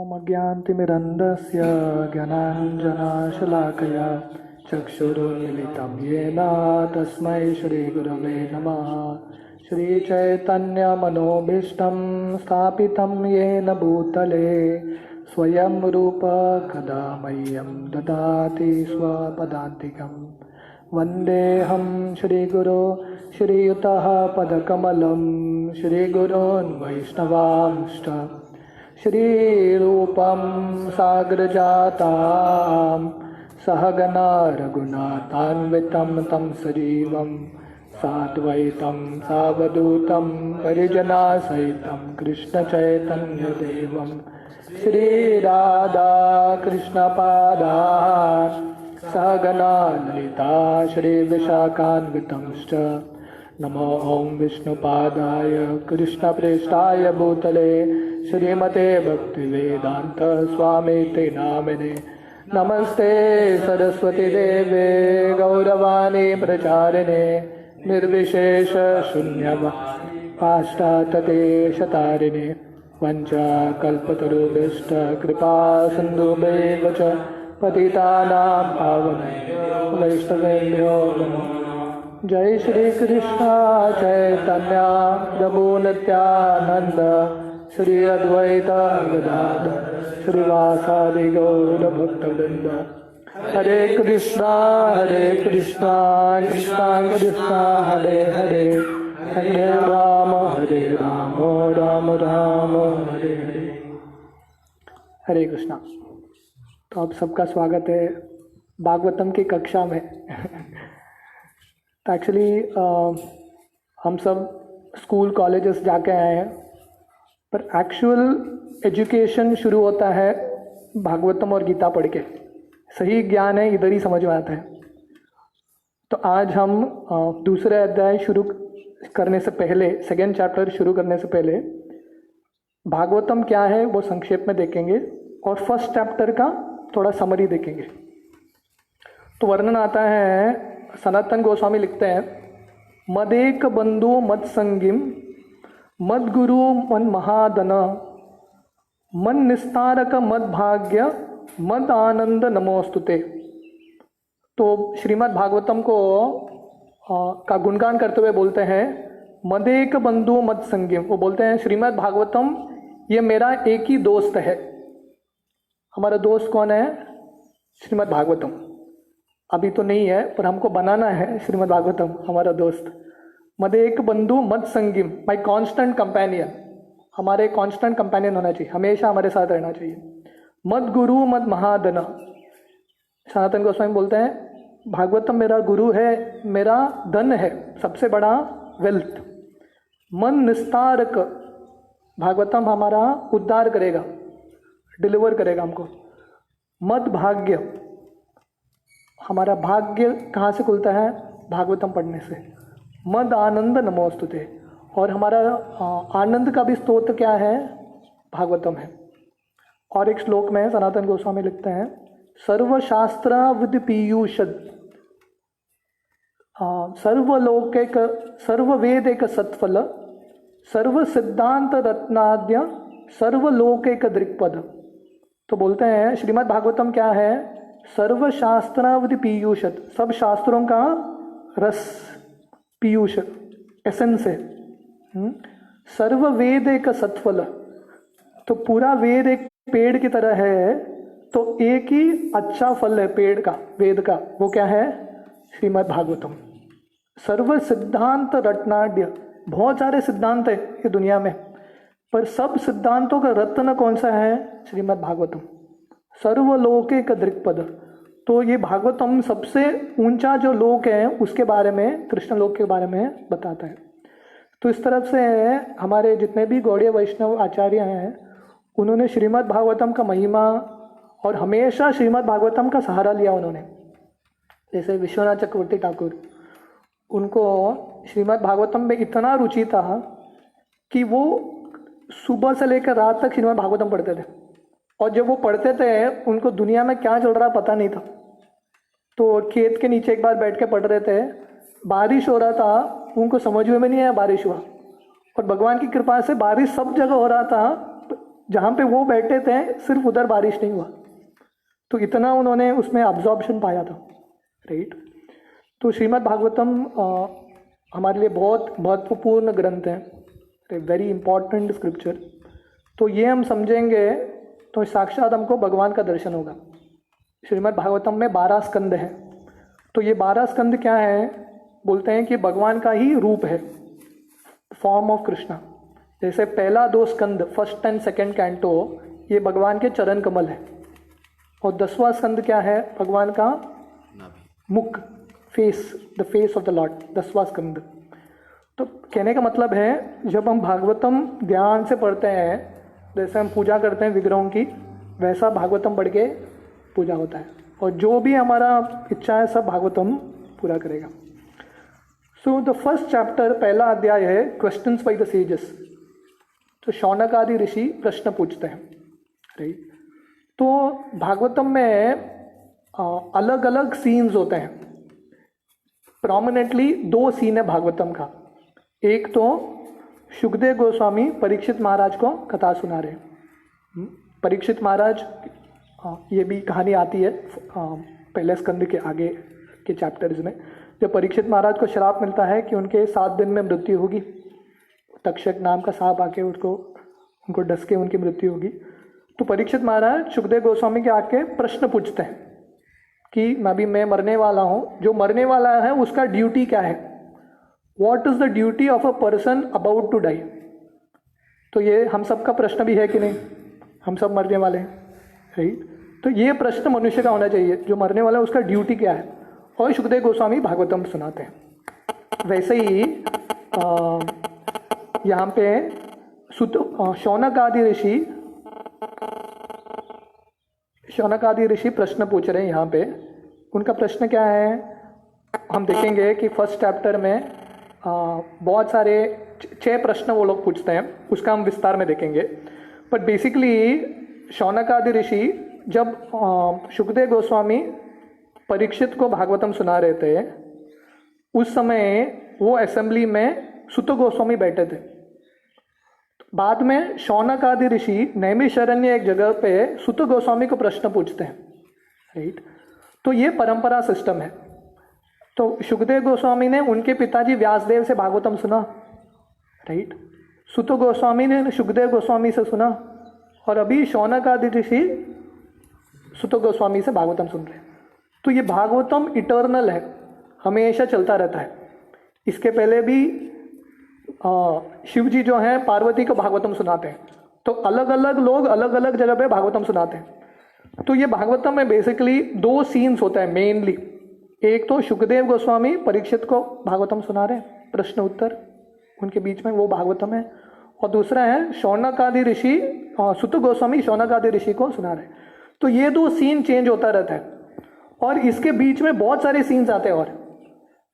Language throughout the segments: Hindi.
ओम अज्ञानतिमिरन्धस्य ज्ञानाञ्जनशलाकया चक्षुरुन्मिलितं येन तस्मै श्रीगुरवे नमः। श्रीचैतन्यमनोभीष्टं स्थापितं येन भूतले स्वयं रूप कदा मह्यं ददाति स्वपदान्तिकं। वन्देऽहं श्रीगुरो श्रीयुतः पदकमलं श्रीगुरोन् वैष्णवांश्च श्रीरूपं साग्रजातां सहगना रघुनाथान्वितं तं सजीवं साद्वैतं सावधूतं परिजनसहितं कृष्णचैतन्यदेवं श्रीराधा कृष्णपादान् सहगना ललिता श्रीविशाखान्वितंश्च। नमो ओं विष्णुपादाय कृष्णप्रेष्ठाय भूतले श्रीमते भक्तिवेदांत स्वामिते नामिने। नमस्ते सरस्वती देवे गौरवाणी प्रचारिणे निर्विशेष शून्यवादी पाश्चात्यदेशतारिणे वंचाकल्पतरुभ्यश्च कृपा सिन्धुभ्यैव च पतितानां पावनेभ्यो वैष्णवेभ्यो नमः। जय श्री कृष्ण चैतन्य प्रभु नित्यानंद श्री अद्वैत गदाधर श्रीवासादि गौर भक्तवृंद। हरे कृष्णा कृष्णा कृष्णा हरे हरे हरे राम राम राम हरे हरे। हरे कृष्णा। तो आप सबका स्वागत है भागवतम की कक्षा में। तो एक्चुअली हम सब स्कूल कॉलेजेस जाके आए हैं, पर एक्चुअल एजुकेशन शुरू होता है भागवतम और गीता पढ़ के। सही ज्ञान है इधर ही समझ में आता है। तो आज हम दूसरे अध्याय शुरू करने से पहले, सेकेंड चैप्टर शुरू करने से पहले भागवतम क्या है वो संक्षेप में देखेंगे और फर्स्ट चैप्टर का थोड़ा समरी देखेंगे। तो वर्णन आता है, सनातन गोस्वामी लिखते हैं, मदेक बंधु मद संगिम मद गुरु मन महादन मन निस्तारक मद भाग्य मद आनंद नमोस्तुते। तो श्रीमद् भागवतम को का गुणगान करते हुए बोलते हैं मदेक बंधु मद संगिम। वो बोलते हैं श्रीमद् भागवतम ये मेरा एक ही दोस्त है। हमारा दोस्त कौन है? श्रीमद् भागवतम। अभी तो नहीं है पर हमको बनाना है श्रीमद् भागवतम हमारा दोस्त। मदेक बंधु मद संगिम, माई कांस्टेंट कंपेनियन। हमारे कांस्टेंट कंपेनियन होना चाहिए, हमेशा हमारे साथ रहना चाहिए। मद गुरु मद महाधन। सनातन गोस्वामी बोलते हैं भागवतम मेरा गुरु है, मेरा धन है, सबसे बड़ा वेल्थ। मन निस्तारक, भागवतम हमारा उद्धार करेगा, डिलीवर करेगा हमको। मद भाग्य, हमारा भाग्य कहाँ से खुलता है? भागवतम पढ़ने से। मद आनंद नमोस्तुते, और हमारा आनंद का भी स्तोत्र क्या है? भागवतम है। और एक श्लोक में सनातन गोस्वामी लिखते हैं सर्वशास्त्र विद पीयूषद सर्वलोकैक सर्ववेदैक सत्फल सर्व सिद्धांत रत्नाद्य सर्वलोकैक दृक्पद। तो बोलते हैं श्रीमद् भागवतम क्या है? सर्वशास्त्रावधि पीयूषत, सब शास्त्रों का रस, पीयूष एसेंस है। सर्व वेद एक सत्फल, तो पूरा वेद एक पेड़ की तरह है, तो एक ही अच्छा फल है पेड़ का, वेद का, वो क्या है? श्रीमद् भागवतम। सर्व सिद्धांत रत्नाढ्य, बहुत सारे सिद्धांत है ये दुनिया में, पर सब सिद्धांतों का रत्न कौन सा है? श्रीमद् भागवतम। सर्वलोके का दृक्पद, तो ये भागवतम सबसे ऊंचा जो लोक है उसके बारे में, कृष्ण लोक के बारे में बताता है। तो इस तरफ से हमारे जितने भी गौड़ीय वैष्णव आचार्य हैं उन्होंने श्रीमद् भागवतम का महिमा और हमेशा श्रीमद् भागवतम का सहारा लिया उन्होंने। जैसे विश्वनाथ चक्रवर्ती ठाकुर, उनको श्रीमद् भागवतम में इतना रुचि था कि वो सुबह से लेकर रात तक श्रीमद् भागवतम पढ़ते थे। और जब वो पढ़ते थे उनको दुनिया में क्या चल रहा पता नहीं था। तो खेत के नीचे एक बार बैठ के पढ़ रहे थे, बारिश हो रहा था, उनको समझ में नहीं आया बारिश हुआ, और भगवान की कृपा से बारिश सब जगह हो रहा था, जहाँ पे वो बैठे थे सिर्फ उधर बारिश नहीं हुआ, तो इतना उन्होंने उसमें अब्जॉर्प्शन पाया था, राइट। तो श्रीमद् भागवतम हमारे लिए बहुत महत्वपूर्ण ग्रंथ है, वेरी इंपॉर्टेंट स्क्रिप्चर। तो ये हम समझेंगे तो साक्षात हमको भगवान का दर्शन होगा। श्रीमद् भागवतम में 12 स्कंद हैं, तो ये 12 स्कंद क्या है, बोलते हैं कि भगवान का ही रूप है, फॉर्म ऑफ कृष्णा। जैसे पहला 2 स्कंद, फर्स्ट एंड सेकेंड कैंटो, ये भगवान के चरण कमल है, और 10वां स्कंद क्या है, भगवान का मुख, face, the face of the lord, 10वां स्कंद। तो कहने का मतलब है जब हम भागवतम ध्यान से पढ़ते हैं, जैसे हम पूजा करते हैं विग्रहों की, वैसा भागवतम पढ़ के पूजा होता है, और जो भी हमारा इच्छा है सब भागवतम पूरा करेगा। सो द फर्स्ट चैप्टर, पहला अध्याय है क्वेश्चंस बाय द सेजेस। तो शौनक आदि ऋषि प्रश्न पूछते हैं, राइट। तो भागवतम में अलग अलग सीन्स होते हैं। प्रोमिनेंटली 2 सीन है भागवतम का। एक तो शुकदेव गोस्वामी परीक्षित महाराज को कथा सुना रहे। परीक्षित महाराज, ये भी कहानी आती है पहले स्कंद के आगे के चैप्टर्स में, जब परीक्षित महाराज को श्राप मिलता है कि उनके 7 दिन में मृत्यु होगी, तक्षक नाम का सांप आके उनको डस के उनकी मृत्यु होगी। तो परीक्षित महाराज सुखदेव गोस्वामी के आके प्रश्न पूछते हैं कि अभी मैं मरने वाला हूँ, जो मरने वाला है उसका ड्यूटी क्या है, what is the duty of a person about to die. तो ये हम सब का प्रश्न भी है कि नहीं, हम सब मरने वाले हैं, राइट। तो ये प्रश्न मनुष्य का होना चाहिए, जो मरने वाला है उसका ड्यूटी क्या है, और सुखदेव गोस्वामी भागवतम सुनाते हैं। वैसे ही यहाँ पे शौनक आदि ऋषि प्रश्न पूछ रहे हैं। यहाँ पे उनका प्रश्न क्या है, हम देखेंगे कि फर्स्ट चैप्टर में बहुत सारे 6 प्रश्न वो लोग पूछते हैं, उसका हम विस्तार में देखेंगे। बट बेसिकली शौनक आदि ऋषि जब सुखदेव गोस्वामी परीक्षित को भागवतम सुना रहे थे, उस समय वो असेंबली में सुत गोस्वामी बैठे थे। बाद में शौनक आदि ऋषि नैमिषारण्य एक जगह पे सुत गोस्वामी को प्रश्न पूछते हैं, राइट। तो ये परंपरा सिस्टम है। तो सुखदेव गोस्वामी ने उनके पिताजी व्यासदेव से भागवतम सुना, राइट। सुत गोस्वामी ने सुखदेव गोस्वामी से सुना, और अभी शौनक आदि ऋषि सुत गोस्वामी से भागवतम सुन रहे हैं। तो ये भागवतम इटर्नल है, हमेशा चलता रहता है। इसके पहले भी शिव जी जो हैं पार्वती को भागवतम सुनाते हैं, तो अलग अलग लोग अलग अलग जगह पे भागवतम सुनाते हैं। तो ये भागवतम में बेसिकली 2 सीन्स होता है मेनली। एक तो सुखदेव गोस्वामी परीक्षित को भागवतम सुना रहे हैं, प्रश्न उत्तर उनके बीच में, वो भागवतम है। और दूसरा है शौनक आदि ऋषि, सुत गोस्वामी शौनक आदि ऋषि को सुना रहे हैं। तो ये 2 सीन चेंज होता रहता है, और इसके बीच में बहुत सारे सीन्स आते हैं। और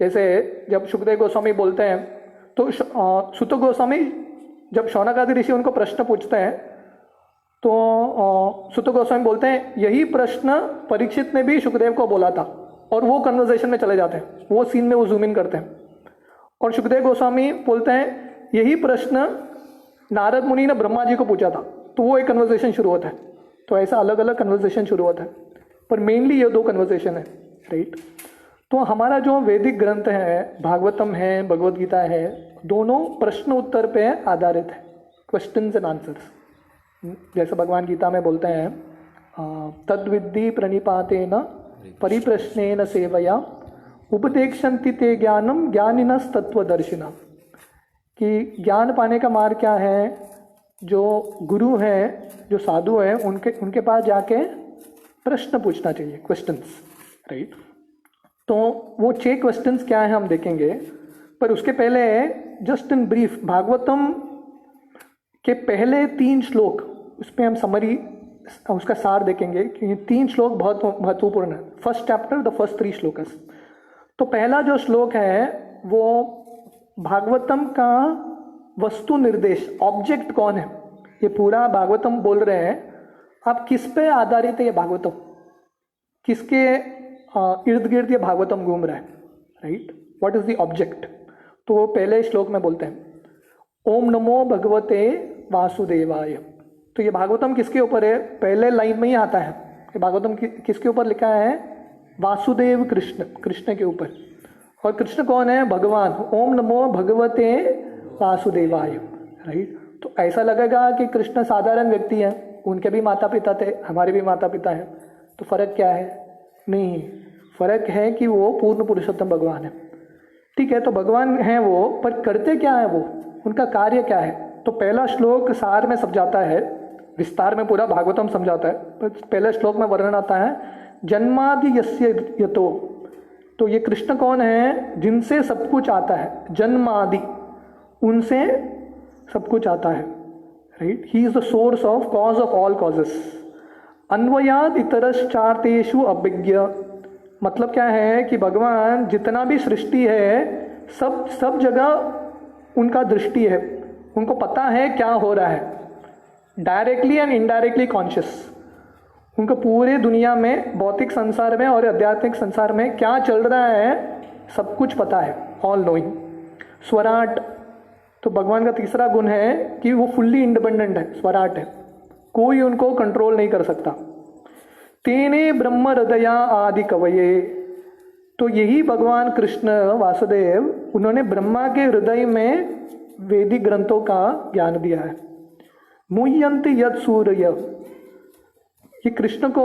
जैसे जब सुखदेव गोस्वामी बोलते हैं, तो सुत गोस्वामी जब शौनक आदि ऋषि उनको प्रश्न पूछते हैं, तो सुत गोस्वामी बोलते हैं यही प्रश्न परीक्षित ने भी सुखदेव को बोला था, और वो कन्वर्सेशन में चले जाते हैं, वो सीन में वो जूम इन करते हैं। और सुखदेव गोस्वामी बोलते हैं यही प्रश्न नारद मुनि ने ब्रह्मा जी को पूछा था, तो वो एक कन्वर्सेशन शुरू होता है। तो ऐसा अलग अलग कन्वर्सेशन शुरू होता है, पर मेनली ये 2 कन्वर्सेशन है, राइट। तो हमारा जो वैदिक ग्रंथ है, भागवतम है, भगवद गीता है, दोनों प्रश्न उत्तर पे आधारित है, क्वेश्चंस एंड आंसर्स। जैसे भगवान गीता में बोलते हैं तद्विद्धि प्रणिपातेन परिप्रश्नेन सेवया उपदेक्षन्ति ते ज्ञानम ज्ञानिनस तत्वदर्शिना, कि ज्ञान पाने का मार्ग क्या है, जो गुरु हैं, जो साधु हैं, उनके पास जाके प्रश्न पूछना चाहिए, क्वेश्चंस, राइट। तो वो 6 क्वेश्चंस क्या है हम देखेंगे, पर उसके पहले जस्ट इन ब्रीफ भागवतम के पहले 3 श्लोक, उस पर हम समरी, उसका सार देखेंगे कि ये 3 श्लोक बहुत महत्वपूर्ण है। First chapter, the first 3 shlokas. तो पहला जो श्लोक है वो भागवतम का वस्तु निर्देश, ऑब्जेक्ट कौन है, ये पूरा भागवतम बोल रहे हैं, आप किस पे आधारित है ये भागवतम, किसके इर्द गिर्द ये भागवतम घूम रहा है, right, what is the object. तो वो पहले श्लोक में बोलते हैं ओम नमो भगवते वासुदेवाय। तो ये भागवतम किसके ऊपर है? पहले लाइन में ही आता है। ये भागवतम किसके ऊपर लिखा है? वासुदेव कृष्ण, कृष्ण के ऊपर। और कृष्ण कौन है? भगवान। ओम नमो भगवते वासुदेवाय, राइट। तो ऐसा लगेगा कि कृष्ण साधारण व्यक्ति हैं, उनके भी माता पिता थे, हमारे भी माता पिता हैं, तो फर्क क्या है? नहीं, फर्क है कि वो पूर्ण पुरुषोत्तम भगवान है। ठीक है, तो भगवान हैं वो, पर करते क्या है वो, उनका कार्य क्या है? तो पहला श्लोक सार में समझाता है, विस्तार में पूरा भागवतम समझाता है, पर पहले श्लोक में वर्णन आता है जन्मादि यस्य यतो। तो ये कृष्ण कौन है? जिनसे सब कुछ आता है, जन्मादि, उनसे सब कुछ आता है, right. He is the source of cause of all causes. अन्वयाद इतरश्चार्तेषु अभिज्ञ, मतलब क्या है कि भगवान जितना भी सृष्टि है सब जगह उनका दृष्टि है, उनको पता है क्या हो रहा है, डायरेक्टली एंड इनडायरेक्टली कॉन्शियस। उनको पूरे दुनिया में, भौतिक संसार में और आध्यात्मिक संसार में क्या चल रहा है सब कुछ पता है, ऑल नोइंग। स्वराट, तो भगवान का तीसरा गुण है कि वो फुल्ली इंडिपेंडेंट है, स्वराट है, कोई उनको कंट्रोल नहीं कर सकता। तेने ब्रह्म हृदया आदि कवये, तो यही भगवान कृष्ण वासुदेव, उन्होंने ब्रह्मा के हृदय में वैदिक ग्रंथों का ज्ञान दिया है। मुह्यंति यत् सूर्य, ये कृष्ण को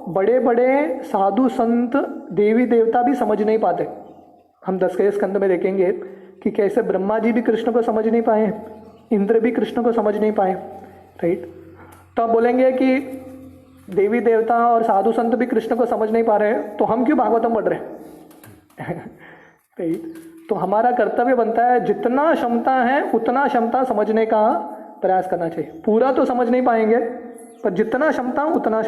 बड़े बड़े साधु संत देवी देवता भी समझ नहीं पाते। हम 10वें स्कंद में देखेंगे कि कैसे ब्रह्मा जी भी कृष्ण को समझ नहीं पाए, इंद्र भी कृष्ण को समझ नहीं पाए, राइट। तो आप बोलेंगे कि देवी देवता और साधु संत भी कृष्ण को समझ नहीं पा रहे हैं, तो हम क्यों भागवतम पढ़ रहे हैं? राइट। तो हमारा कर्तव्य बनता है जितना क्षमता है उतना क्षमता समझने का प्रयास करना चाहिए। पूरा तो समझ नहीं पाएंगे, पर जितना क्षमता उतना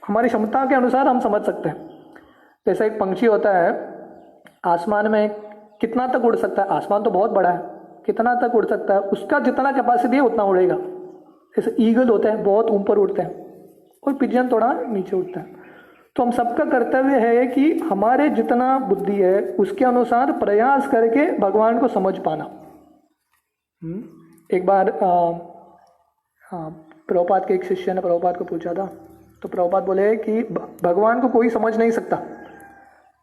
हमारी क्षमता के अनुसार हम समझ सकते हैं। जैसे एक पंछी होता है, आसमान में कितना तक उड़ सकता है? आसमान तो बहुत बड़ा है, कितना तक उड़ सकता है? उसका जितना कैपेसिटी है उतना उड़ेगा। जैसे ईगल होते हैं, बहुत ऊपर उड़ते हैं, और पिजन थोड़ा नीचे उड़ता है। तो हम सबका कर्तव्य है कि हमारे जितना बुद्धि है उसके अनुसार प्रयास करके भगवान को समझ पाना। एक बार प्रभुपाद के एक शिष्य ने प्रभुपाद को पूछा था, तो प्रभुपाद बोले कि भगवान को कोई समझ नहीं सकता।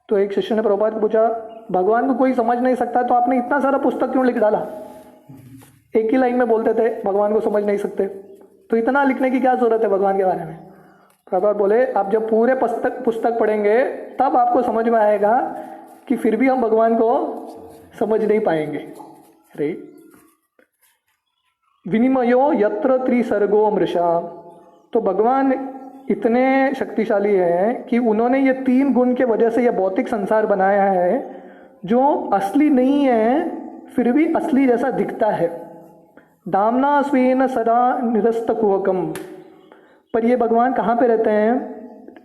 तो एक शिष्य ने प्रभुपाद को पूछा, भगवान को कोई समझ नहीं सकता तो आपने इतना सारा पुस्तक क्यों लिख डाला? एक ही लाइन में बोलते थे भगवान को समझ नहीं सकते, तो इतना लिखने की क्या जरूरत है भगवान के बारे में? प्रभुपाद बोले, आप जब पूरे पुस्तक पढ़ेंगे तब आपको समझ में आएगा कि फिर भी हम भगवान को समझ नहीं पाएंगे, राइट। विनिमयो यत्र त्रिसर्गो मृषा, तो भगवान इतने शक्तिशाली हैं कि उन्होंने ये 3 गुण के वजह से यह भौतिक संसार बनाया है जो असली नहीं है फिर भी असली जैसा दिखता है। दामना स्वेन सदा निरस्त कुहकम, पर ये भगवान कहाँ पे रहते हैं?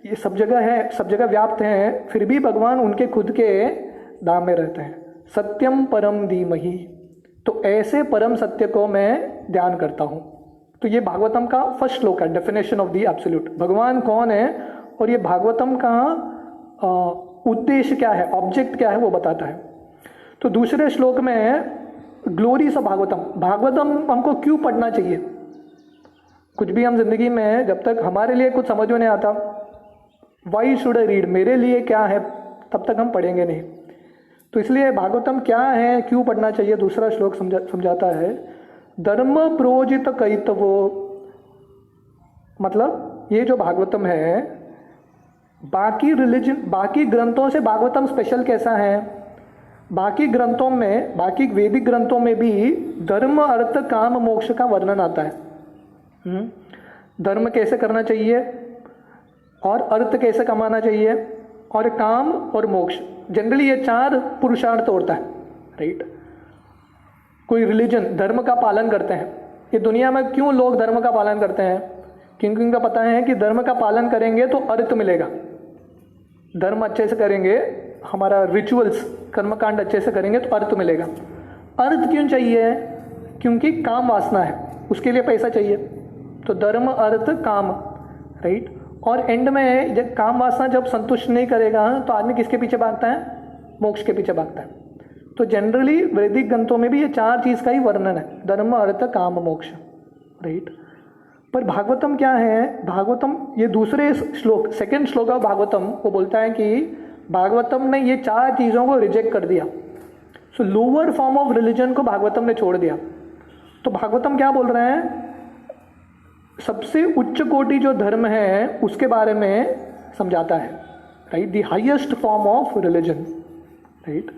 ये सब जगह है, सब जगह व्याप्त हैं, फिर भी भगवान उनके खुद के धाम में रहते हैं। सत्यम परम धीमहि, तो ऐसे परम सत्य को मैं ध्यान करता हूँ। तो ये भागवतम का फर्स्ट श्लोक है, डेफिनेशन ऑफ द एब्सोल्यूट। भगवान कौन है और ये भागवतम का उद्देश्य क्या है, ऑब्जेक्ट क्या है, वो बताता है। तो दूसरे श्लोक में ग्लोरीज ऑफ भागवतम, भागवतम हमको क्यों पढ़ना चाहिए? कुछ भी हम जिंदगी में जब तक हमारे लिए कुछ समझ में नहीं आता, वाई शुड आई रीड, मेरे लिए क्या है, तब तक हम पढ़ेंगे नहीं। तो इसलिए भागवतम क्या है, क्यों पढ़ना चाहिए, दूसरा श्लोक समझाता है। धर्म प्रोजित कैतवो, मतलब ये जो भागवतम है, बाकी रिलीजन, बाकी ग्रंथों से भागवतम स्पेशल कैसा है? बाकी ग्रंथों में, बाकी वैदिक ग्रंथों में भी धर्म अर्थ काम मोक्ष का वर्णन आता है। धर्म कैसे करना चाहिए और अर्थ कैसे कमाना चाहिए और काम और मोक्ष, जनरली ये 4 पुरुषार्थ होता है, राइट। कोई रिलीजन धर्म का पालन करते हैं, ये दुनिया में क्यों लोग धर्म का पालन करते हैं? क्योंकि उनका पता है कि धर्म का पालन करेंगे तो अर्थ मिलेगा, धर्म अच्छे से करेंगे, हमारा रिचुअल्स कर्मकांड अच्छे से करेंगे तो अर्थ मिलेगा। अर्थ क्यों चाहिए? क्योंकि काम वासना है, उसके लिए पैसा चाहिए। तो धर्म अर्थ काम, राइट। और एंड में जब काम वासना जब संतुष्ट नहीं करेगा तो आदमी किसके पीछे भागता है? मोक्ष के पीछे भागता है। तो जनरली वैदिक ग्रंथों में भी ये 4 चीज़ का ही वर्णन है, धर्म अर्थ काम मोक्ष, राइट। पर भागवतम क्या है, भागवतम ये दूसरे श्लोक, सेकंड श्लोक ऑफ भागवतम वो बोलता है कि भागवतम ने ये 4 चीज़ों को रिजेक्ट कर दिया। सो लोअर फॉर्म ऑफ रिलीजन को भागवतम ने छोड़ दिया। तो भागवतम क्या बोल रहे हैं, सबसे उच्च कोटि जो धर्म है उसके बारे में समझाता है, right, the highest form of religion, right,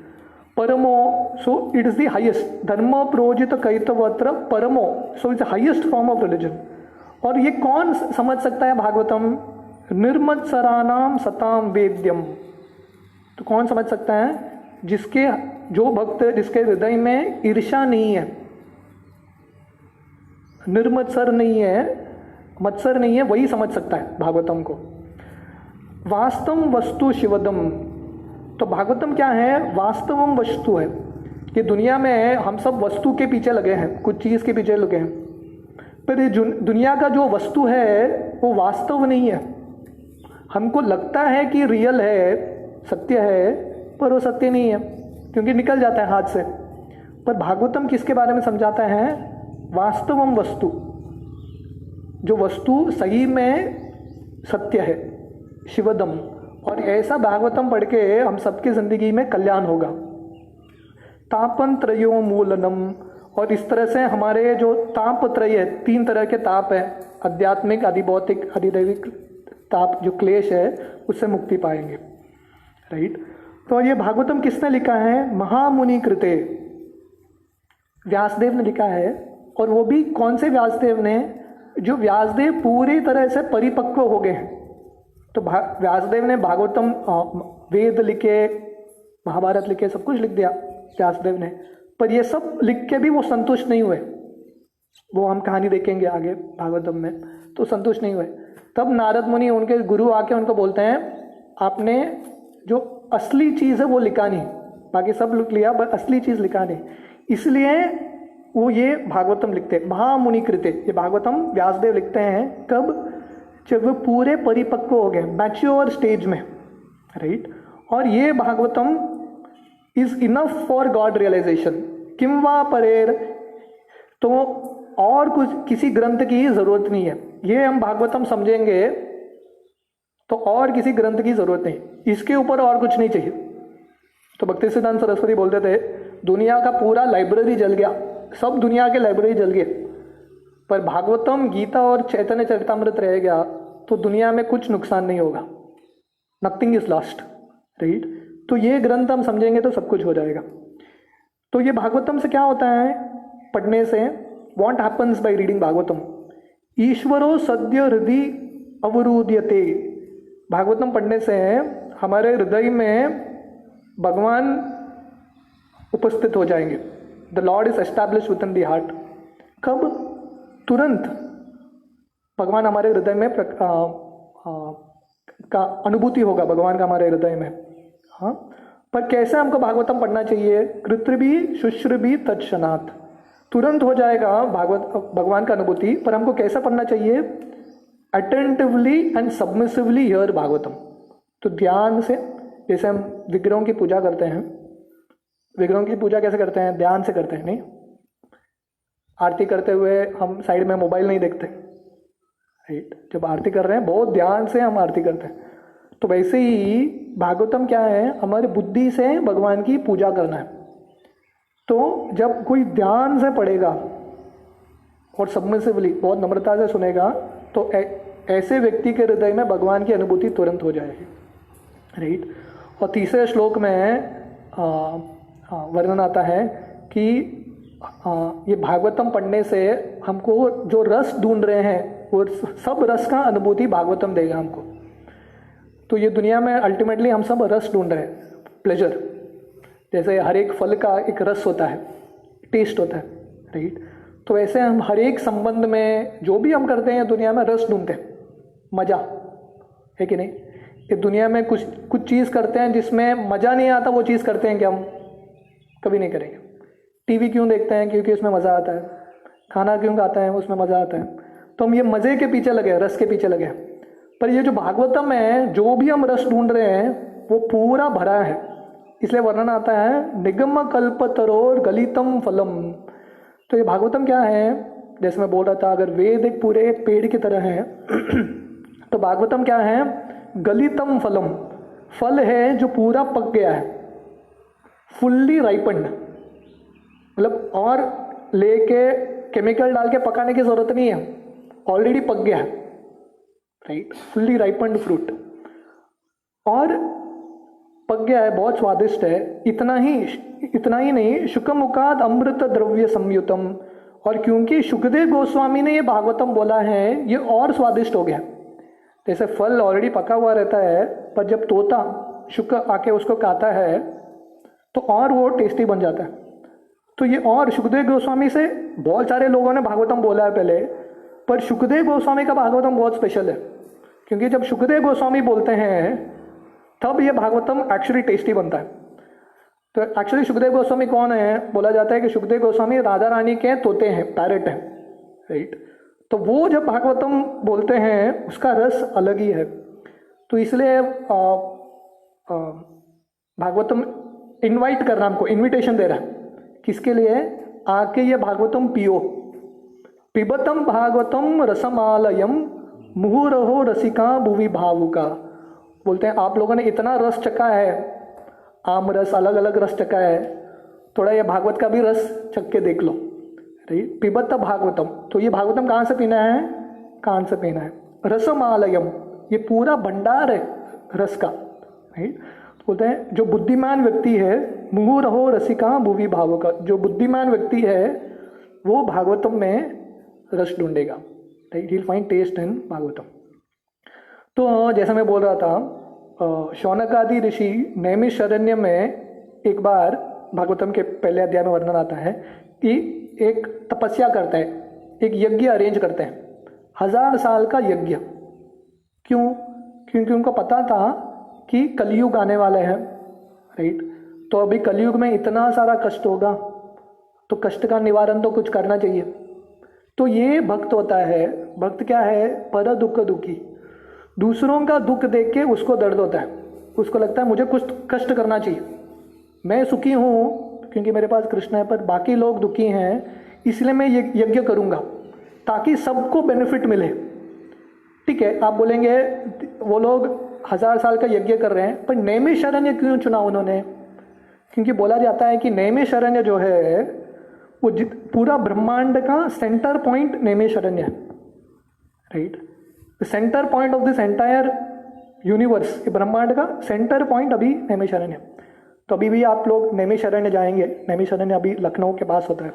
परमो, so it is the highest, धर्म प्रोजित कैतवत्र परमो, so it's the highest form of religion. और ये कौन समझ सकता है भागवतम, निर्मत्सराणाम सताम वेद्यम, तो कौन समझ सकता है, जिसके, जो भक्त जिसके हृदय में ईर्ष्या नहीं है, निर्मत्सर नहीं है, मत्सर नहीं है, वही समझ सकता है भागवतम को। वास्तव वस्तु शिवदम, तो भागवतम क्या है, वास्तवम वस्तु है। कि दुनिया में हम सब वस्तु के पीछे लगे हैं, कुछ चीज़ के पीछे लगे हैं, पर ये दुनिया का जो वस्तु है वो वास्तव नहीं है। हमको लगता है कि रियल है, सत्य है, पर वो सत्य नहीं है क्योंकि निकल जाता है हाथ से। पर भागवतम किसके बारे में समझाता है, वास्तवम वस्तु, जो वस्तु सही में सत्य है, शिवदम। और ऐसा भागवतम पढ़ के हम सबकी जिंदगी में कल्याण होगा। तापन त्रयो मूलनम, और इस तरह से हमारे जो ताप त्रय है, 3 तरह के ताप है, आध्यात्मिक, अधिभौतिक, अधिदैविक ताप, जो क्लेश है उससे मुक्ति पाएंगे, राइट। तो ये भागवतम किसने लिखा है, महामुनि कृते, व्यासदेव ने लिखा है। और वो भी कौन से व्यासदेव ने, जो व्यासदेव पूरी तरह से परिपक्व हो गए हैं। तो व्यासदेव ने भागवतम, वेद लिखे, महाभारत लिखे, सब कुछ लिख दिया व्यासदेव ने, पर ये सब लिख के भी वो संतुष्ट नहीं हुए। वो हम कहानी देखेंगे आगे भागवतम में, तो संतुष्ट नहीं हुए। तब नारद मुनि, उनके गुरु, आके उनको बोलते हैं, आपने जो असली चीज़ है वो लिखा नहीं, बाकी सब लिख लिया पर असली चीज़ लिखा नहीं। इसलिए वो ये भागवतम लिखते हैं, महामुनि कृते। ये भागवतम व्यासदेव लिखते हैं कब, जब वो पूरे परिपक्व हो गए, मैच्योर स्टेज में, राइट। और ये Bhagavatam is enough for God realization, किम वा परेर, तो और कुछ किसी ग्रंथ की जरूरत नहीं है। ये हम भागवतम समझेंगे तो और किसी ग्रंथ की जरूरत नहीं, इसके ऊपर और कुछ नहीं चाहिए। तो भक्तिसिद्धांत सरस्वती बोलते थे, दुनिया का पूरा लाइब्रेरी जल गया, सब दुनिया के लाइब्रेरी जल गए, पर भागवतम, गीता और चैतन्य चरितामृत रह गया तो दुनिया में कुछ नुकसान नहीं होगा, नथिंग इज लॉस्ट, राइट। तो ये ग्रंथ हम समझेंगे तो सब कुछ हो जाएगा। तो ये भागवतम से क्या होता है पढ़ने से, what happens by reading Bhagavatam, ईश्वरो सद्य हृदय अवरुध्यते। भागवतम पढ़ने से हमारे हृदय में भगवान उपस्थित हो जाएंगे, the Lord is establish with in the heart. कब, तुरंत भगवान हमारे हृदय में का अनुभूति होगा, भगवान का हमारे हृदय में। हाँ, पर कैसे हमको भागवतम पढ़ना चाहिए, कृत्रभी शुश्रभी तत्क्षणात्, तुरंत हो जाएगा भगवान का अनुभूति। पर हमको कैसा पढ़ना चाहिए, attentively and submissively here Bhagavatam. तो ध्यान से, जैसे हम विग्रहों की पूजा करते हैं, विग्रहों की पूजा कैसे करते हैं, ध्यान से करते हैं, नहीं। आरती करते हुए हम साइड में मोबाइल नहीं देखते, राइट। जब आरती कर रहे हैं बहुत ध्यान से हम आरती करते हैं। तो वैसे ही भागवतम क्या है, हमारी बुद्धि से भगवान की पूजा करना है। तो जब कोई ध्यान से पढ़ेगा और सबमिसिवली, बहुत नम्रता से सुनेगा, तो ऐसे व्यक्ति के हृदय में भगवान की अनुभूति तुरंत हो जाएगी, राइट। और तीसरे श्लोक में वर्णन आता है कि ये भागवतम पढ़ने से हमको जो रस ढूंढ रहे हैं वो सब रस का अनुभूति भागवतम देगा हमको। तो ये दुनिया में अल्टीमेटली हम सब रस ढूंढ रहे हैं, प्लेजर। जैसे हर एक फल का एक रस होता है, टेस्ट होता है, राइट। तो ऐसे हम हर एक संबंध में जो भी हम करते हैं दुनिया में रस ढूंढते हैं, मज़ा है कि नहीं। ये दुनिया में कुछ चीज़ करते हैं जिसमें मज़ा नहीं आता, वो चीज़ करते हैं कि हम कभी नहीं करेंगे। टीवी क्यों देखते हैं, क्योंकि उसमें मज़ा आता है। खाना क्यों खाता है, उसमें मज़ा आता है। तो हम ये मज़े के पीछे लगे, रस के पीछे लगे। पर ये जो भागवतम है, जो भी हम रस ढूंढ रहे हैं वो पूरा भरा है। इसलिए वर्णन आता है, निगम कल्पतरोर गलितम फलम। तो ये भागवतम क्या है, जैसे मैं बोल रहा था, अगर वेद एक पूरे एक पेड़ की तरह है तो भागवतम क्या है? गलितम फलम, फल है जो पूरा पक गया है, फुल्ली राइपन्ड, मतलब और लेके केमिकल डाल के पकाने की जरूरत नहीं है, ऑलरेडी पक गया है, राइट, फुल्ली राइपन्ड फ्रूट, और पक गया है, बहुत स्वादिष्ट है। इतना ही नहीं, शुकमुखाद अमृत द्रव्य संयुतम, और क्योंकि शुकदेव गोस्वामी ने ये भागवतम बोला है, ये और स्वादिष्ट हो गया। जैसे फल ऑलरेडी पका हुआ रहता है, पर जब तोता शुक आके उसको खाता है तो और वो टेस्टी बन जाता है। तो ये, और सुखदेव गोस्वामी से बहुत सारे लोगों ने भागवतम बोला है पहले, पर सुखदेव गोस्वामी का भागवतम बहुत स्पेशल है, क्योंकि जब सुखदेव गोस्वामी बोलते हैं तब ये भागवतम एक्चुअली टेस्टी बनता है। तो एक्चुअली सुखदेव गोस्वामी कौन है? बोला जाता है कि सुखदेव गोस्वामी राधा रानी के तोते हैं, पैरट हैं, राइट। तो वो जब भागवतम बोलते हैं उसका रस अलग ही है। तो इसलिए भागवतम इनवाइट कर रहा है, हमको इनविटेशन दे रहा है, किसके लिए? आके ये भागवतम पियो। पिबतम भागवतम रसमालयम मुहुरहो रसिका भुवि भावुका। बोलते हैं आप लोगों ने इतना रस चखा है, आम रस, अलग अलग रस चखा है, थोड़ा ये भागवत का भी रस चख के देख लो, राइट। पिबत भागवतम, तो ये भागवतम कहाँ से पीना है? कान से पीना है। रसमालयम, ये पूरा भंडार है रस का, राइट। तो बोलते हैं जो बुद्धिमान व्यक्ति है, मुहुरहो रसिका भुवि भावुका, जो बुद्धिमान व्यक्ति है वो भागवतम में रस ढूंढेगा, राइट, विल फाइंड टेस्ट इन भागवतम। तो जैसा मैं बोल रहा था, शौनकादि ऋषि नैमिषारण्य में एक बार भागवतम के पहले अध्याय में वर्णन आता है कि एक तपस्या करते हैं, एक यज्ञ अरेंज करते हैं, 1000 साल का यज्ञ। क्यों? क्योंकि उनको पता था कि कलयुग आने वाले हैं, राइट। तो अभी कलयुग में इतना सारा कष्ट होगा, तो कष्ट का निवारण तो कुछ करना चाहिए। तो ये भक्त होता है, भक्त क्या है? पर दुख दुखी, दूसरों का दुख देख के उसको दर्द होता है, उसको लगता है मुझे कुछ कष्ट करना चाहिए, मैं सुखी हूँ क्योंकि मेरे पास कृष्ण है, पर बाकी लोग दुखी हैं, इसलिए मैं ये यज्ञ करूँगा ताकि सबको बेनिफिट मिले। ठीक है, आप बोलेंगे वो लोग 1000 साल का यज्ञ कर रहे हैं, पर नैमिषारण्य क्यों चुना उन्होंने? क्योंकि बोला जाता है कि नैमिषारण्य जो है वो पूरा ब्रह्मांड का सेंटर पॉइंट नैमिषारण्य है, right. The centre point of this entire universe, ब्रह्मांड का सेंटर पॉइंट अभी नैमिषारण्य है। तो अभी भी आप लोग नैमिषारण्य जाएंगे, नैमिषारण्य अभी लखनऊ के पास होता है।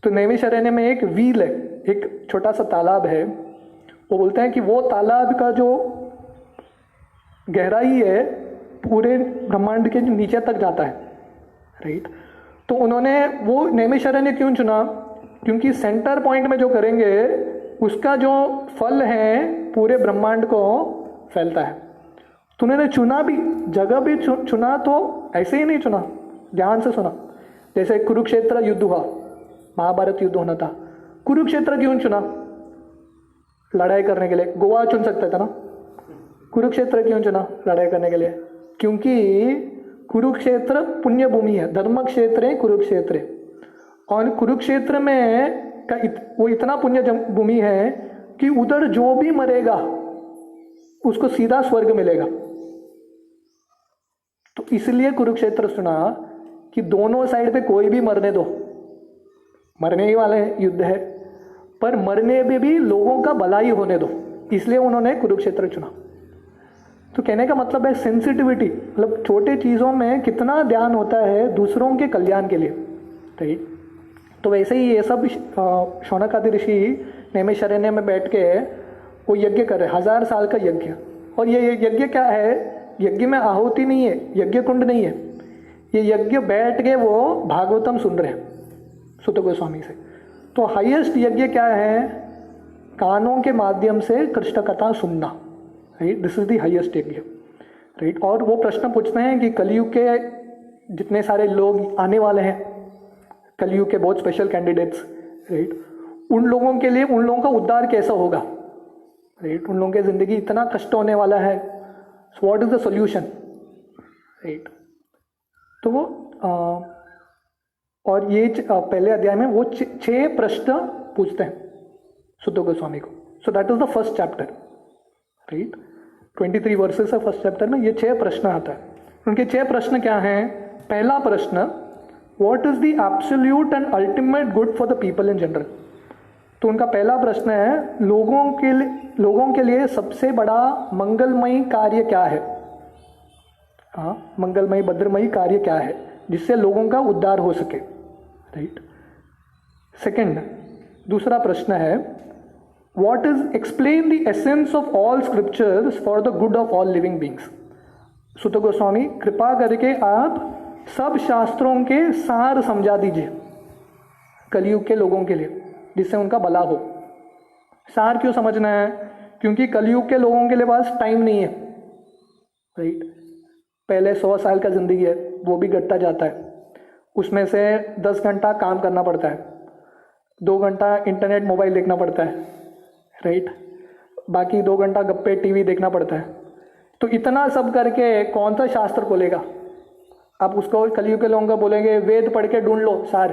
तो नैमिषारण्य में एक व्हील है, एक छोटा सा तालाब है। वो बोलते हैं कि वो तालाब का जो गहराई है पूरे ब्रह्मांड के नीचे तक जाता है, राइट। तो उन्होंने वो नैमिषारण्य क्यों चुना? क्योंकि सेंटर पॉइंट में जो करेंगे उसका जो फल है पूरे ब्रह्मांड को फैलता है। तो उन्होंने चुना भी, जगह भी चुना, तो ऐसे ही नहीं चुना, ध्यान से सुना। जैसे कुरुक्षेत्र युद्ध हुआ, महाभारत युद्ध होना था, कुरुक्षेत्र क्यों चुना? लड़ाई करने के लिए। गोवा चुन सकता था ना, कुरुक्षेत्र क्यों चुना लड़ाई करने के लिए? क्योंकि कुरुक्षेत्र पुण्य भूमि है, धर्म क्षेत्र है कुरुक्षेत्र, और कुरुक्षेत्र में वो इतना पुण्य भूमि है कि उधर जो भी मरेगा उसको सीधा स्वर्ग मिलेगा। तो इसलिए कुरुक्षेत्र सुना कि दोनों साइड पे कोई भी मरने दो, मरने ही वाले युद्ध है, पर मरने में भी लोगों का भलाई होने दो, इसलिए उन्होंने कुरुक्षेत्र चुना। तो कहने का मतलब है सेंसिटिविटी, मतलब छोटे चीज़ों में कितना ध्यान होता है दूसरों के कल्याण के लिए, राइट। तो वैसे ही ये सब शौनक आदि ऋषि नैमिषारण्य में बैठ के वो यज्ञ कर रहे, 1000 साल का यज्ञ। और ये यज्ञ क्या है? यज्ञ में आहुति नहीं है, यज्ञ कुंड नहीं है, ये यज्ञ बैठ के वो भागवतम सुन रहे हैं सुत गोस्वामी से। तो हाईएस्ट यज्ञ क्या है? कानों के माध्यम से कृष्ण कथा सुनना, right, this is the highest यज्ञ, राइट। और वो प्रश्न पूछते हैं कि कलयुग के जितने सारे लोग आने वाले हैं, कलयुग के बहुत स्पेशल कैंडिडेट्स, राइट, उन लोगों के लिए उन लोगों का उद्धार कैसा होगा, राइट। उन लोगों की जिंदगी इतना कष्ट होने वाला है, so what is the solution, right. तो वो और ये पहले अध्याय में वो 6 प्रश्न पूछते हैं, सुत गोस्वामी को. So that is the first chapter, right. 23 versus है फर्स्ट चैप्टर में. ये 6 प्रश्न आता है. उनके 6 प्रश्न क्या हैं? पहला प्रश्न, what is the absolute and ultimate good for the people in general. तो उनका पहला प्रश्न है, लोगों के लिए सबसे बड़ा मंगलमयी कार्य क्या है. हाँ, मंगलमयी भद्रमयी कार्य क्या है जिससे लोगों का उद्धार हो सके, राइट. सेकंड, दूसरा प्रश्न है, what is explain the essence of all scriptures for the good of all living beings. सुत गोस्वामी, कृपा करके आप सब शास्त्रों के सार समझा दीजिए कलयुग के लोगों के लिए, जिससे उनका भला हो. सार क्यों समझना है? क्योंकि कलयुग के लोगों के लिए पास टाइम नहीं है, राइट. पहले 100 साल का जिंदगी है, वो भी घटता जाता है. उसमें से 10 घंटा काम करना पड़ता है, 2 घंटा इंटरनेट मोबाइल देखना पड़ता है, राइट. बाकी 2 घंटा गप्पे टीवी देखना पड़ता है. तो इतना सब करके कौन सा शास्त्र खोलेगा? आप उसको कलयुग के लोगों का बोलेंगे वेद पढ़ के ढूंढ लो सार,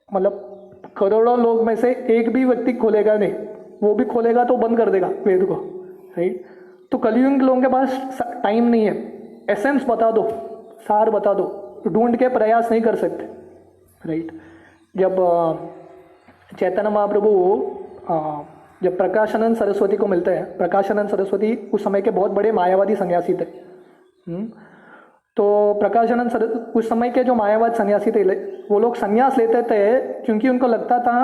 मतलब करोड़ों लोग में से एक भी व्यक्ति खोलेगा नहीं. वो भी खोलेगा तो बंद कर देगा वेद को, राइट. तो कलयुग के लोगों के पास टाइम नहीं है. एसेंस बता दो, सार बता दो, ढूंढ के प्रयास नहीं कर सकते, राइट. जब चैतन्य महाप्रभु जब प्रकाशानंद सरस्वती को मिलते हैं, प्रकाशानंद सरस्वती उस समय के बहुत बड़े मायावादी सन्यासी थे. तो प्रकाशानंद उस समय के जो मायावाद सन्यासी थे, वो लोग सन्यास लेते थे क्योंकि उनको लगता था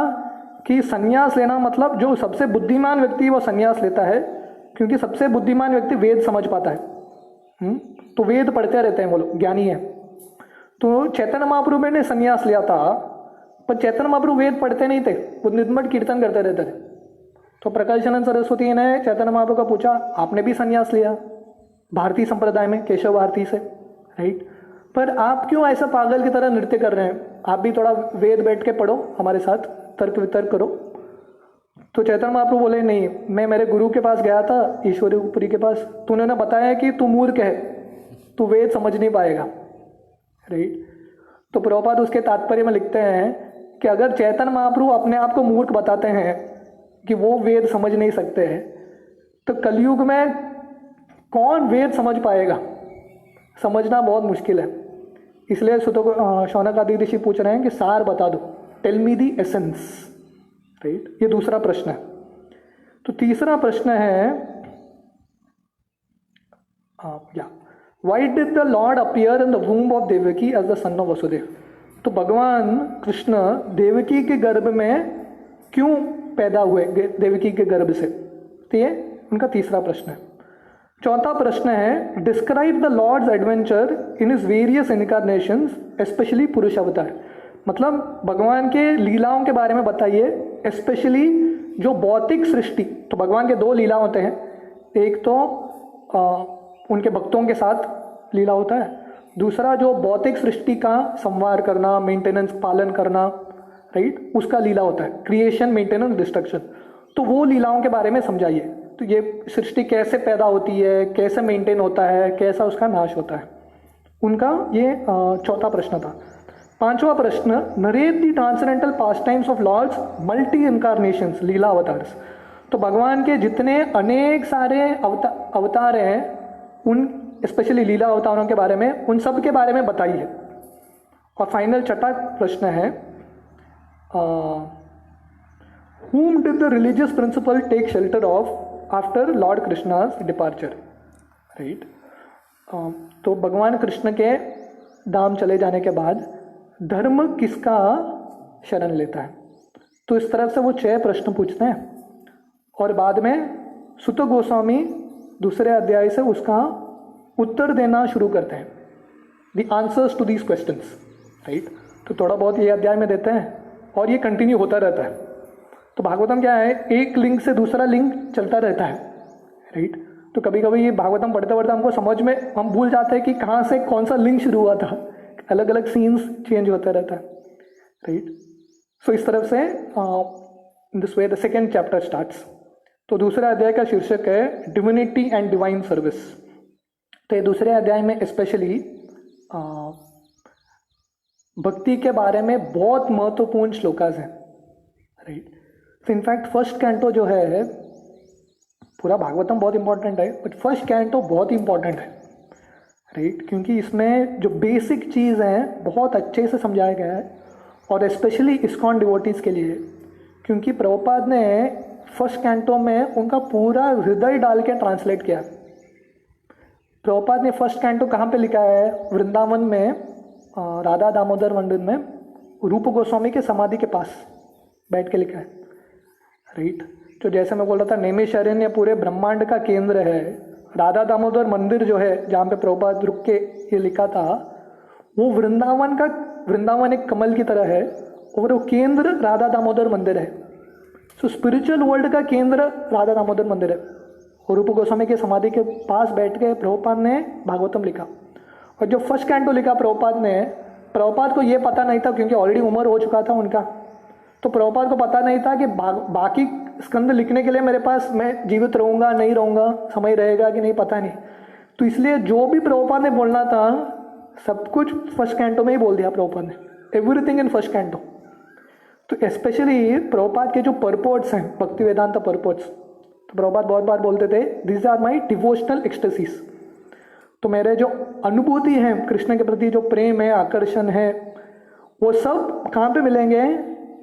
कि सन्यास लेना मतलब जो सबसे बुद्धिमान व्यक्ति वो सन्यास लेता है, क्योंकि सबसे बुद्धिमान व्यक्ति वेद समझ पाता है. तो वेद पढ़ते रहते हैं, वो लोग ज्ञानी है. तो चैतन्य महाप्रभु ने सन्यास लिया था, पर चैतन्य महाप्रभु वेद पढ़ते नहीं थे, वो निर्मट कीर्तन करते रहते थे. तो प्रकाशानंद सरस्वती ने चैतन्य महाप्रभु का पूछा, आपने भी सन्यास लिया भारतीय संप्रदाय में, केशव भारती से, राइट. पर आप क्यों ऐसा पागल की तरह नृत्य कर रहे हैं? आप भी थोड़ा वेद बैठ के पढ़ो, हमारे साथ तर्क वितर्क करो. तो चैतन्य महाप्रभु बोले, नहीं, मैं मेरे गुरु के पास गया था, ईश्वरीपुरी के पास, तो उन्होंने बताया कि तू मूर्ख है, तू वेद समझ नहीं पाएगा, राइट. तो प्रभुपाद उसके तात्पर्य में लिखते हैं कि अगर चैतन्य महाप्रभु अपने आप को मूर्ख बताते हैं कि वो वेद समझ नहीं सकते हैं, तो कलयुग में कौन वेद समझ पाएगा? समझना बहुत मुश्किल है. इसलिए शौनक आदि ऋषि पूछ रहे हैं कि सार बता दो, tell me the essence, right. ये दूसरा प्रश्न है. तो तीसरा प्रश्न है, why did the lord appear in the womb of Devaki as the son of Vasudeva. तो भगवान कृष्ण देवकी के गर्भ में क्यों पैदा हुए, देवकी के गर्भ से? तो ये उनका तीसरा प्रश्न है. चौथा प्रश्न है, describe the lord's adventure in his various incarnations, specially purusha avatar. मतलब भगवान के लीलाओं के बारे में बताइए, स्पेशली जो भौतिक सृष्टि. तो भगवान के 2 लीला होते हैं, एक तो उनके भक्तों के साथ लीला होता है, दूसरा जो भौतिक सृष्टि का संवार करना, मेंटेनेंस, पालन करना, राइट, उसका लीला होता है, क्रिएशन, मेंटेनेंस, डिस्ट्रक्शन. तो वो लीलाओं के बारे में समझाइए. तो ये सृष्टि कैसे पैदा होती है, कैसे मेंटेन होता है, कैसा उसका नाश होता है, उनका ये चौथा प्रश्न था. पांचवा प्रश्न, narrate the transcendental pastimes of lord's multi incarnations, leela avatars. तो भगवान के जितने अनेक सारे अवतार हैं, उन स्पेशली लीला अवतारों के बारे में, उन सब के बारे में बताइए. और फाइनल छठा प्रश्न है, whom did the religious principle take shelter of after Lord Krishna's departure, right. तो भगवान कृष्ण के धाम चले जाने के बाद धर्म किसका शरण लेता है? तो इस तरफ से वो 6 प्रश्न पूछते हैं, और बाद में सुत गोस्वामी दूसरे अध्याय से उसका उत्तर देना शुरू करते हैं, the answers to these questions, right. तो थोड़ा बहुत ये अध्याय में देते हैं और ये कंटिन्यू होता रहता है. तो भागवतम क्या है, एक लिंक से दूसरा लिंक चलता रहता है, राइट. तो कभी कभी ये भागवतम पढ़ते पढ़ते हमको समझ में, हम भूल जाते हैं कि कहाँ से कौन सा लिंक शुरू हुआ था, अलग अलग सीन्स चेंज होता रहता है, राइट. सो इस तरफ से in this way the second chapter starts. तो दूसरे अध्याय का शीर्षक है डिविनिटी एंड डिवाइन सर्विस. तो ये दूसरे अध्याय में स्पेशली भक्ति के बारे में बहुत महत्वपूर्ण श्लोकास हैं, राइट. तो इनफैक्ट फर्स्ट कैंटो जो है, पूरा भागवतम बहुत इंपॉर्टेंट है बट फर्स्ट कैंटो बहुत इंपॉर्टेंट है, राइट? क्योंकि इसमें जो बेसिक चीज़ हैं बहुत अच्छे से समझाया गया है, और स्पेशली इस्कॉन डिवोटीज के लिए, क्योंकि प्रभुपाद ने फर्स्ट कैंटो में उनका पूरा हृदय डाल के ट्रांसलेट किया। प्रभुपाद ने फर्स्ट कैंटो कहाँ पे लिखा है? वृंदावन में राधा दामोदर मंदिर में रूप गोस्वामी के समाधि के पास बैठ के लिखा है, राइट? तो जैसे मैं बोल रहा था, नैमिषारण्य पूरे ब्रह्मांड का केंद्र है। राधा दामोदर मंदिर जो है जहाँ पे प्रभुपाद रुक के ये लिखा था, वो वृंदावन एक कमल की तरह है और वो केंद्र राधा दामोदर मंदिर है। सो स्पिरिचुअल वर्ल्ड का केंद्र राधा दामोदर मंदिर है, और रूप गोस्वामी के समाधि के पास बैठ के प्रभुपाद ने भागवतम लिखा। और जो फर्स्ट कैंटो लिखा प्रभुपाद को ये पता नहीं था, क्योंकि ऑलरेडी उम्र हो चुका था उनका, तो प्रभुपाद को पता नहीं था कि बाकी स्कंद लिखने के लिए मेरे पास, मैं जीवित रहूँगा नहीं रहूँगा, समय रहेगा कि नहीं, पता नहीं। तो इसलिए जो भी प्रभुपाद ने बोलना था सब कुछ फर्स्ट कैंटो में ही बोल दिया प्रभुपाद ने, एवरीथिंग इन फर्स्ट कैंटो। तो स्पेशली प्रभुपाद के जो परपोर्ट्स हैं, भक्ति वेदांत परपोर्ट्स, तो प्रभुपाद बहुत बार बोलते थे, दिस आर माई डिवोशनल एक्सटेसिस। तो मेरे जो अनुभूति है कृष्ण के प्रति, जो प्रेम है, आकर्षण है, वो सब कहाँ पे मिलेंगे?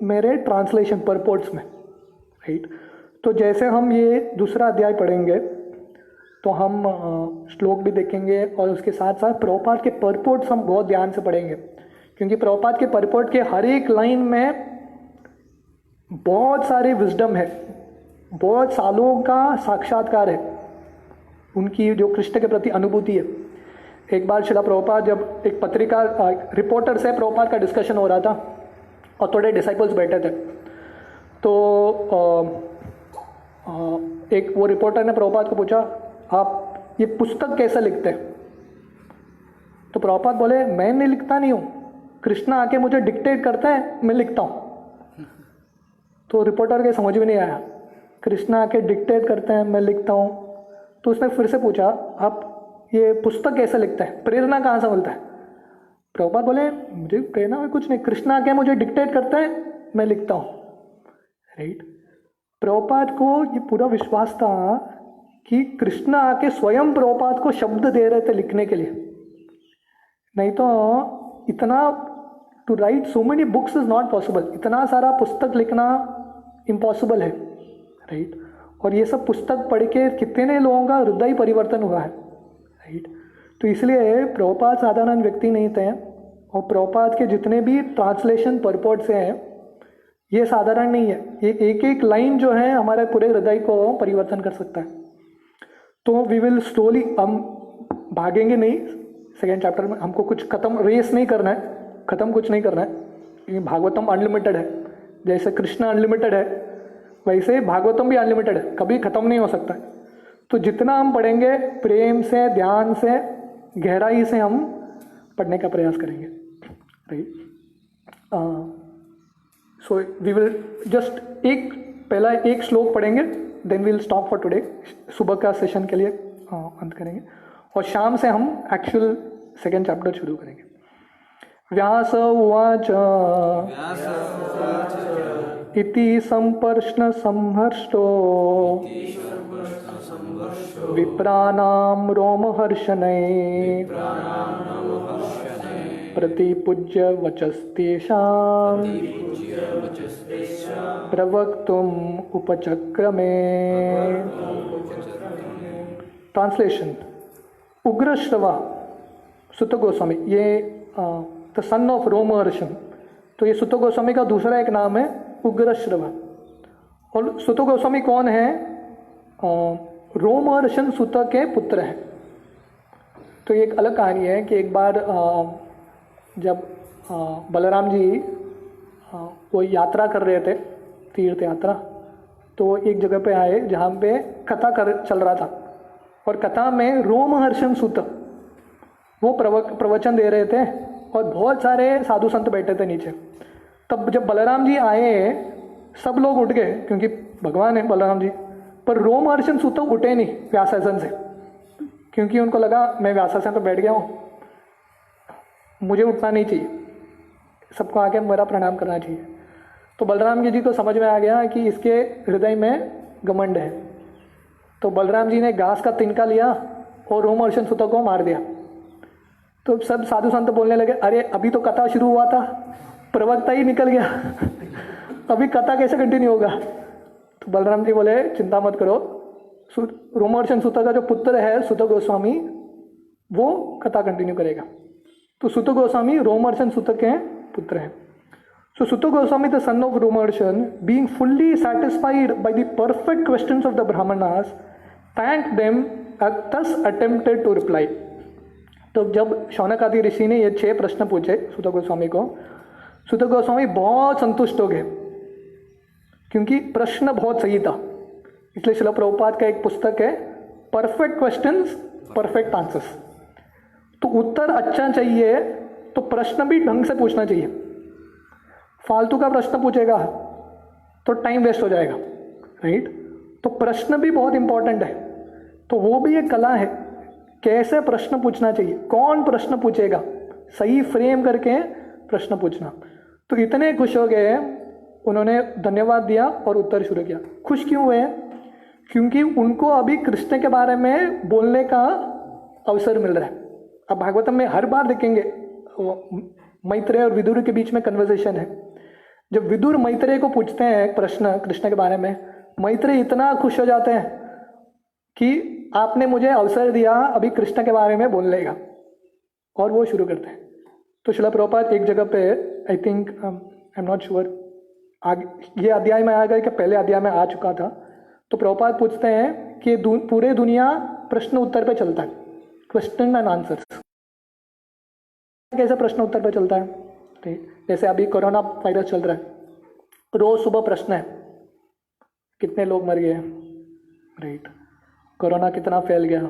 मेरे ट्रांसलेशन परपोर्ट्स में, राइट? तो जैसे हम ये दूसरा अध्याय पढ़ेंगे तो हम श्लोक भी देखेंगे, और उसके साथ साथ प्रभुपाद के परपोर्ट्स हम बहुत ध्यान से पढ़ेंगे, क्योंकि प्रभुपाद के परपोर्ट के हर एक लाइन में बहुत सारे विजडम है, बहुत सालों का साक्षात्कार है, उनकी जो कृष्ण के प्रति अनुभूति है। एक बार शिला प्रभुपाद, जब एक पत्रिका रिपोर्टर से प्रभुपाद का डिस्कशन हो रहा था और थोड़े डिसाइपल्स बैठे थे, तो एक वो रिपोर्टर ने प्रभुपाद को पूछा, आप ये पुस्तक कैसे लिखते हैं? तो प्रभुपाद बोले, मैं नहीं लिखता नहीं हूँ, कृष्ण आके मुझे डिक्टेट करता है, मैं लिखता हूँ। तो रिपोर्टर के समझ में नहीं आया, कृष्ण आके डिक्टेट करते हैं, मैं लिखता हूँ। तो उसने फिर से पूछा, आप ये पुस्तक कैसे लिखते हैं, प्रेरणा कहाँ से मिलता है? प्रभुपाद बोले, मुझे प्रेरणा में कुछ नहीं, कृष्ण आके मुझे डिक्टेट करता है, मैं लिखता हूँ, राइट? प्रभुपाद को ये पूरा विश्वास था कि कृष्ण आके स्वयं प्रभुपाद को शब्द दे रहे थे लिखने के लिए, नहीं तो इतना to write so many books is not possible, इतना सारा पुस्तक लिखना इम्पॉसिबल है, राइट? और ये सब पुस्तक पढ़ के कितने लोगों का हृदय परिवर्तन हुआ है, राइट? तो इसलिए प्रभुपाद साधारण व्यक्ति नहीं थे, और प्रभुपाद के जितने भी ट्रांसलेशन परपोर्ट से हैं ये साधारण नहीं है, ये एक एक लाइन जो है हमारे पूरे हृदय को परिवर्तन कर सकता है। तो वी विल स्लोली, हम भागेंगे नहीं सेकेंड चैप्टर में, हमको कुछ खत्म रेस नहीं करना है, खत्म कुछ नहीं करना है, क्योंकि भागवतम अनलिमिटेड है। जैसे कृष्ण अनलिमिटेड है वैसे भागवतम भी अनलिमिटेड है, कभी खत्म नहीं हो सकता है। तो जितना हम पढ़ेंगे प्रेम से, ध्यान से, गहराई से हम पढ़ने का प्रयास करेंगे, right? So we will just पहला एक श्लोक पढ़ेंगे, then we will stop for today. सुबह का सेशन के लिए अंत करेंगे, और शाम से हम एक्चुअल सेकेंड चैप्टर शुरू करेंगे। व्यास उवाच इति संपर्ष्ण संहर्षो विप्राणां रोमहर्षणे प्रतिपूज्य वचस्तेषां प्रवक्तुम उपचक्रमे। ट्रांसलेशन, उग्रश्रवा सुत गोस्वामी, ये द सन ऑफ रोमहर्षण, तो ये सुत गोस्वामी का दूसरा एक नाम है उग्रश्रवा। और सुत गोस्वामी कौन है? रोमहर्षण सुत के पुत्र हैं। तो ये एक अलग कहानी है कि एक बार जब बलराम जी वो यात्रा कर रहे थे, तीर्थ यात्रा, तो एक जगह पे आए जहाँ पे कथा चल रहा था, और कथा में रोमहर्षण सुत वो प्रवचन दे रहे थे, और बहुत सारे साधु संत बैठे थे नीचे। तब जब बलराम जी आए सब लोग उठ गए, क्योंकि भगवान है बलराम जी, पर रोमहर्षण सुत उठे नहीं व्यासासन से, क्योंकि उनको लगा मैं व्यासासन पर बैठ गया हूँ, मुझे उठना नहीं चाहिए, सबको आके मेरा प्रणाम करना चाहिए। तो बलराम जी को समझ में आ गया कि इसके हृदय में घमंड है। तो बलराम जी ने घास का तिनका लिया और रोमहर्षण सूतक को मार दिया। तो सब साधु संत बोलने लगे, अरे अभी तो कथा शुरू हुआ था, प्रवक्ता ही निकल गया अभी कथा कैसे कंटिन्यू होगा। तो बलराम जी बोले, चिंता मत करो, रोमहर्षण सूतक का जो पुत्र है सुत गोस्वामी, वो कथा कंटिन्यू करेगा। तो सुत गोस्वामी रोमहर्षण सूतक के पुत्र हैं। So Sutta Goswami, the son of Romaharshan, being fully satisfied by the perfect questions of the Brahmanas, thanked them and thus attempted to reply. तो जब शौनक आदि ऋषि ने ये 6 प्रश्न पूछे सुत गोस्वामी को, सुत गोस्वामी बहुत संतुष्ट हो गए, क्योंकि प्रश्न बहुत सही था। इसलिए श्रील प्रभुपाद का एक पुस्तक है, परफेक्ट क्वेश्चंस परफेक्ट आंसर्स। तो उत्तर अच्छा चाहिए तो प्रश्न भी ढंग से पूछना चाहिए। फालतू का प्रश्न पूछेगा तो टाइम वेस्ट हो जाएगा, राइट। तो प्रश्न भी बहुत इंपॉर्टेंट है। तो वो भी एक कला है, कैसे प्रश्न पूछना चाहिए, कौन प्रश्न पूछेगा, सही फ्रेम करके प्रश्न पूछना। तो इतने खुश हो गए, उन्होंने धन्यवाद दिया और उत्तर शुरू किया। खुश क्यों हुए? क्योंकि उनको अभी कृष्ण के बारे में बोलने का अवसर मिल रहा है। अब भागवतम में हर बार देखेंगे मैत्रेय और विदुर के बीच में कन्वर्सेशन है। जब विदुर मैत्रेय को पूछते हैं प्रश्न कृष्ण के बारे में, मैत्रेय इतना खुश हो जाते हैं कि आपने मुझे अवसर दिया अभी कृष्ण के बारे में बोलने का, और वो शुरू करते हैं। तो श्रील प्रभुपाद एक जगह पे, I think I am not sure आगे ये अध्याय में आ गया कि पहले अध्याय में आ चुका था। तो प्रभुपाद पूछते हैं कि पूरे दुनिया प्रश्न उत्तर पे चलता है, क्वेश्चन एंड आंसर्स। कैसे प्रश्न उत्तर पे चलता है? ठीक, जैसे अभी कोरोना वायरस चल रहा है, रोज सुबह प्रश्न है, कितने लोग मर गए, राइट, कोरोना कितना फैल गया,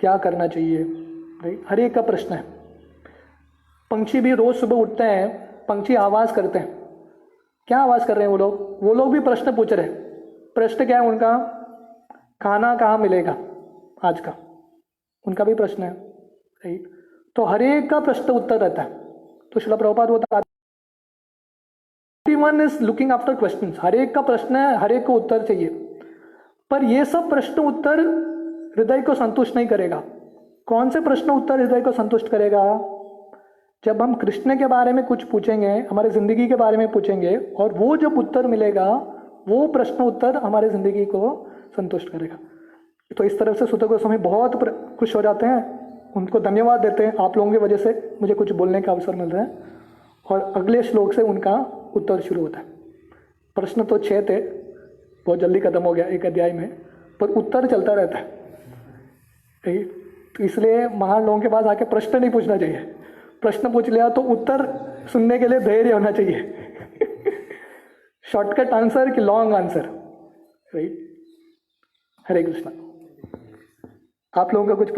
क्या करना चाहिए, राइट, हर एक का प्रश्न है। पंछी भी रोज सुबह उठते हैं, पंछी आवाज़ करते हैं। क्या आवाज़ कर रहे हैं वो लोग? वो लोग भी प्रश्न पूछ रहे हैं। प्रश्न क्या है उनका? खाना कहाँ मिलेगा आज का, उनका भी प्रश्न है, राइट। तो हर एक का प्रश्न उत्तर रहता है। तो श्रील प्रभुपाद बताते, everyone is looking after questions, हर एक का प्रश्न है, हर एक को उत्तर चाहिए। पर ये सब प्रश्न उत्तर हृदय को संतुष्ट नहीं करेगा। कौन से प्रश्न उत्तर हृदय को संतुष्ट करेगा? जब हम कृष्ण के बारे में कुछ पूछेंगे, हमारे जिंदगी के बारे में पूछेंगे, और वो जब उत्तर मिलेगा, वो प्रश्न उत्तर हमारे जिंदगी को संतुष्ट करेगा। तो इस तरह से सुत गोस्वामी बहुत खुश हो जाते हैं, उनको धन्यवाद देते हैं, आप लोगों की वजह से मुझे कुछ बोलने का अवसर मिल रहा है। और अगले श्लोक से उनका उत्तर शुरू होता है। प्रश्न तो 6 थे, बहुत जल्दी खत्म हो गया एक अध्याय में, पर उत्तर चलता रहता है। तो इसलिए महान लोगों के पास आके प्रश्न नहीं पूछना चाहिए। प्रश्न पूछ लिया तो उत्तर सुनने के लिए धैर्य होना चाहिए शॉर्टकट आंसर कि लॉन्ग आंसर, राइट। हरे कृष्णा। आप लोगों का कुछ प्रश्न?